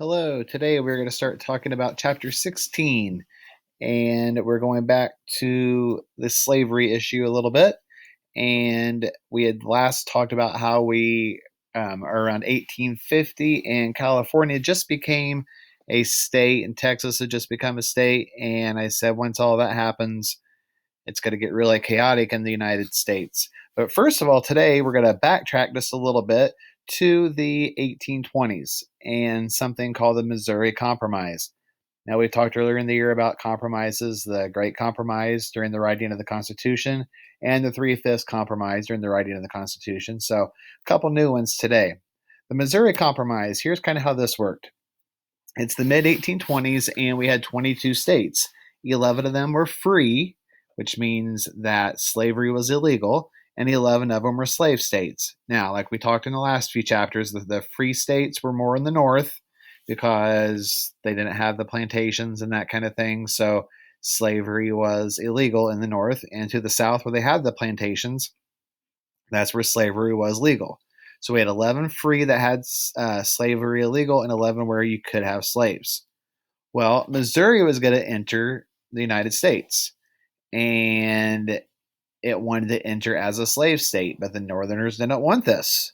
Hello, today we're going to start talking about chapter 16, and we're going back to the slavery issue a little bit. And we had last talked about how we are around 1850, and California just became a state, and Texas had just become a state. And I said, once all that happens, it's going to get really chaotic in the United States. But first of all, today we're going to backtrack just a little bit to the 1820s and something called the Missouri Compromise. Now, we talked earlier in the year about compromises, the Great Compromise during the writing of the Constitution, and the Three-Fifths Compromise during the writing of the Constitution. So, a couple new ones today. The Missouri Compromise, here's kind of how this worked. It's the mid 1820s, and we had 22 states. 11 of them were free, which means that slavery was illegal, and 11 of them were slave states. Now, like we talked in the last few chapters, the free states were more in the north because they didn't have the plantations and that kind of thing. So slavery was illegal in the north, and to the south, where they had the plantations, that's where slavery was legal. So we had 11 free that had slavery illegal, and 11 where you could have slaves. Well, Missouri was going to enter the United States, and it wanted to enter as a slave state, but the Northerners didn't want this.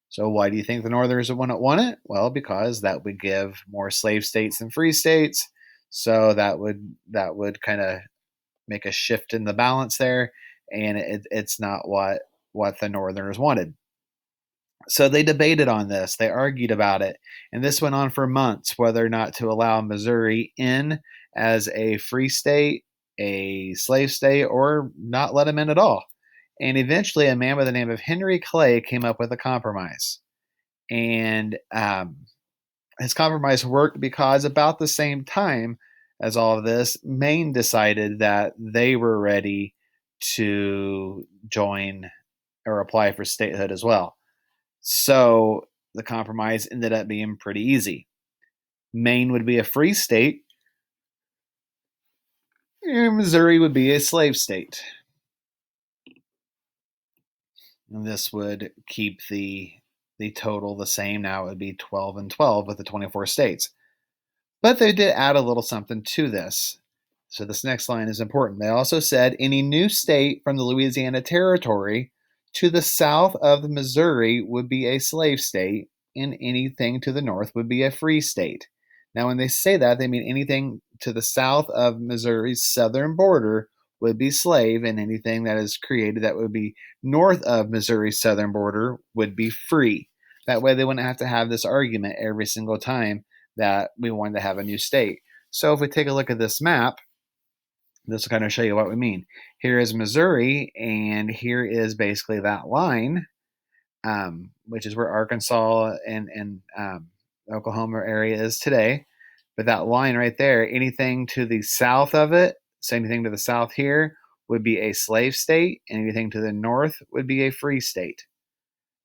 So why do you think the Northerners wouldn't want it? Well, because that would give more slave states than free states. So that would kind of make a shift in the balance there, and it's not what the Northerners wanted. So they debated on this, they argued about it, and this went on for months whether or not to allow Missouri in as a free state, a slave state, or not let them in at all. And eventually, a man by the name of Henry Clay came up with a compromise. And his compromise worked because about the same time as all of this, Maine decided that they were ready to join or apply for statehood as well. So the compromise ended up being pretty easy. Maine would be a free state, and Missouri would be a slave state. And this would keep the total the same. Now it would be 12 and 12 with the 24 states. But they did add a little something to this. So this next line is important. They also said any new state from the Louisiana Territory to the south of the Missouri would be a slave state, and anything to the north would be a free state. Now, when they say that, they mean anything to the south of Missouri's southern border would be slave, and anything that is created that would be north of Missouri's southern border would be free. That way, they wouldn't have to have this argument every single time that we wanted to have a new state. So, if we take a look at this map, this will kind of show you what we mean. Here is Missouri, and here is basically that line, which is where Arkansas and Oklahoma area is today. But that line right there, anything to the south of it, so anything to the south here would be a slave state, and anything to the north would be a free state.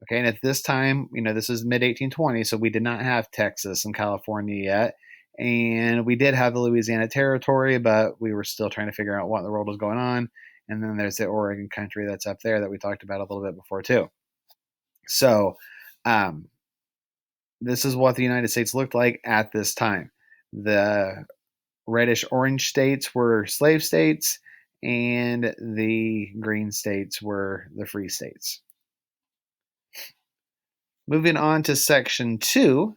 Okay, and at this time, this is mid 1820s, so we did not have Texas and California yet. And we did have the Louisiana Territory, but we were still trying to figure out what in the world was going on. And then there's the Oregon country that's up there that we talked about a little bit before, too. So, this is what the United States looked like at this time. The reddish orange states were slave states, and the green states were the free states. Moving on to section 2,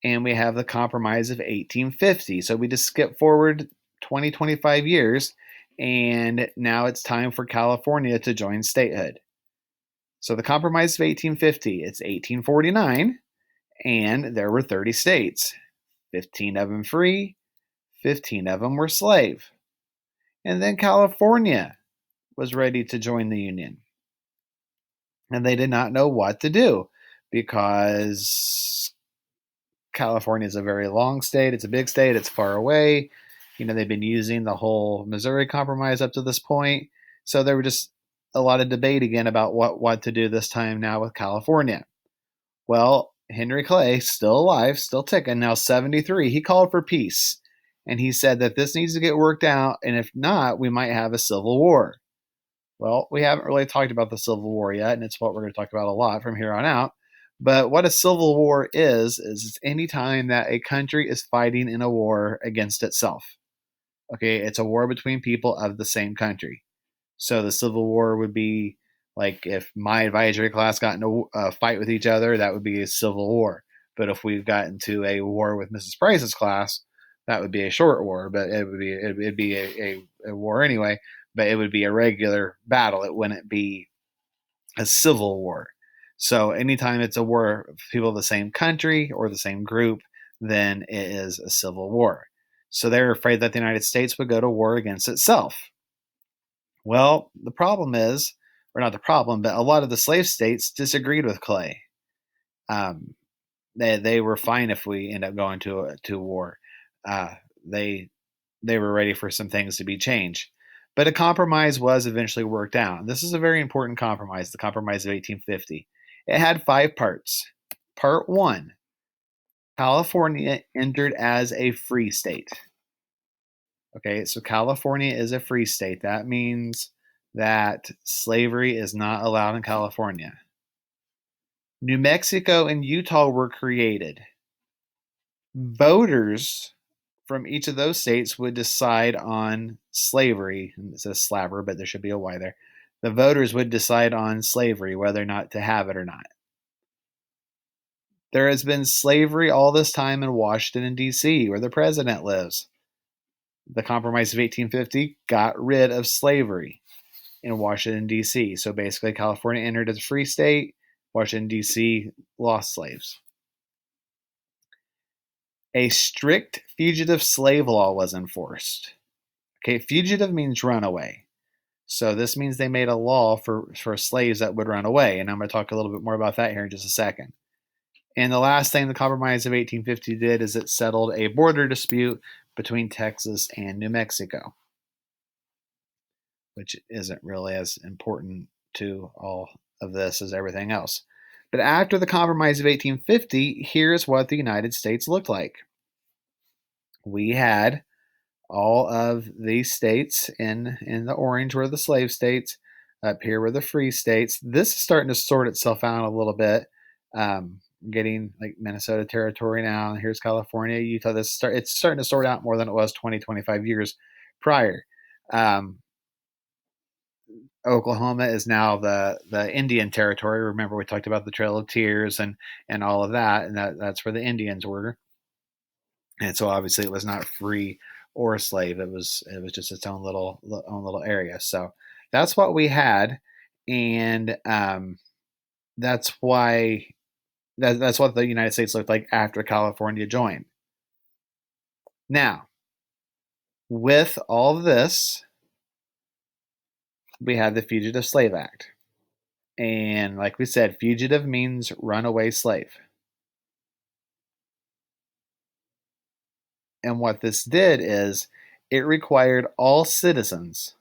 and we have the Compromise of 1850. So we just skip forward 25 years, and now it's time for California to join statehood. So the Compromise of 1850, it's 1849, and there were 30 states. 15 of them free, 15 of them were slave. And then California was ready to join the Union. And they did not know what to do because California is a very long state. It's a big state. It's far away. They've been using the whole Missouri Compromise up to this point. So there were just a lot of debate again about what to do this time now with California. Well, Henry Clay, still alive, still ticking, now 73, he called for peace. And he said that this needs to get worked out, and if not, we might have a civil war. Well, we haven't really talked about the Civil War yet, and it's what we're going to talk about a lot from here on out. But what a civil war is it's any time that a country is fighting in a war against itself. Okay, it's a war between people of the same country. So the Civil War would be like if my advisory class got into a fight with each other, that would be a civil war. But if we got into a war with Mrs. Price's class, that would be a short war. But it'd be a war anyway. But it would be a regular battle. It wouldn't be a civil war. So anytime it's a war of people of the same country or the same group, then it is a civil war. So they're afraid that the United States would go to war against itself. Well, the problem is, or not the problem, but a lot of the slave states disagreed with Clay. Um, they were fine if we end up going to war. Uh, they they were ready for some things to be changed. But a compromise was eventually worked out. This is a very important compromise, the Compromise of 1850. It had 5 parts. Part 1, California entered as a free state. Okay, so California is a free state. That means that slavery is not allowed in California. New Mexico and Utah were created. Voters from each of those states would decide on slavery. It says slaver, but there should be a Y there. The voters would decide on slavery, whether or not to have it or not. There has been slavery all this time in Washington, D.C., where the president lives. The Compromise of 1850 got rid of slavery in Washington, D.C. So basically, California entered as a free state. Washington, D.C. lost slaves. A strict fugitive slave law was enforced. Okay, fugitive means runaway. So this means they made a law for slaves that would run away. And I'm going to talk a little bit more about that here in just a second. And the last thing the Compromise of 1850 did is it settled a border dispute between Texas and New Mexico, which isn't really as important to all of this as everything else. But after the Compromise of 1850, here's what the United States looked like. We had all of these states in the orange were the slave states. Up here were the free states. This is starting to sort itself out a little bit. Getting like Minnesota territory now. Here's California, Utah. It's starting to sort out more than it was 20, 25 years prior. Oklahoma is now the Indian territory. Remember, we talked about the Trail of Tears and all of that, and that's where the Indians were. And so obviously it was not free or a slave. It was just its own little area. So that's what we had, and that's why that's what the United States looked like after California joined. Now, with all this, we had the Fugitive Slave Act. And like we said, fugitive means runaway slave. And what this did is it required all citizens,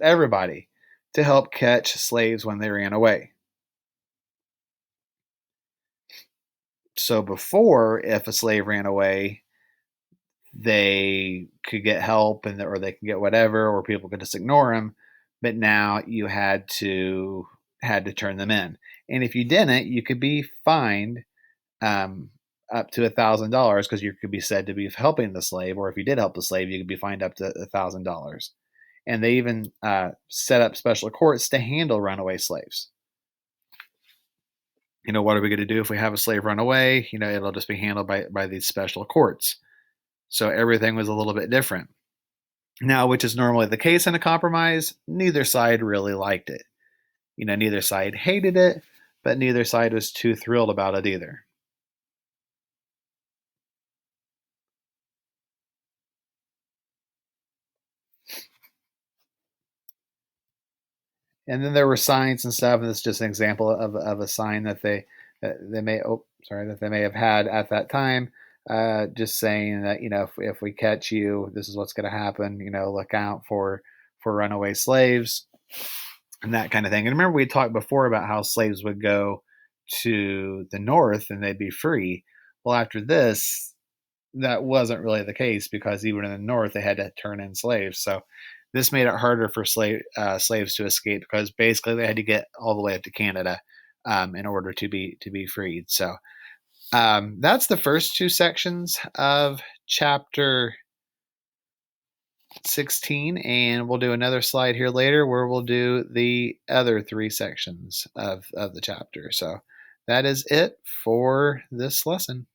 everybody, to help catch slaves when they ran away. So before, if a slave ran away, they could get help or they could get whatever, or people could just ignore them. But now you had to turn them in, and if you didn't, you could be fined up to $1,000 because you could be said to be helping the slave, or if you did help the slave, you could be fined up to $1,000. And they even set up special courts to handle runaway slaves. What are we going to do if we have a slave run away? It'll just be handled by these special courts. So everything was a little bit different. Now, which is normally the case in a compromise, neither side really liked it. Neither side hated it, but neither side was too thrilled about it either. And then there were signs and stuff, and this is just an example of a sign that they may have had at that time, just saying that if we catch you, this is what's going to happen. Look out for runaway slaves and that kind of thing. And remember, we talked before about how slaves would go to the north and they'd be free. Well, after this, that wasn't really the case because even in the north, they had to turn in slaves. So this made it harder for slaves to escape because basically they had to get all the way up to Canada in order to be freed. So that's the first two sections of chapter 16, and we'll do another slide here later where we'll do the other three sections of the chapter. So that is it for this lesson.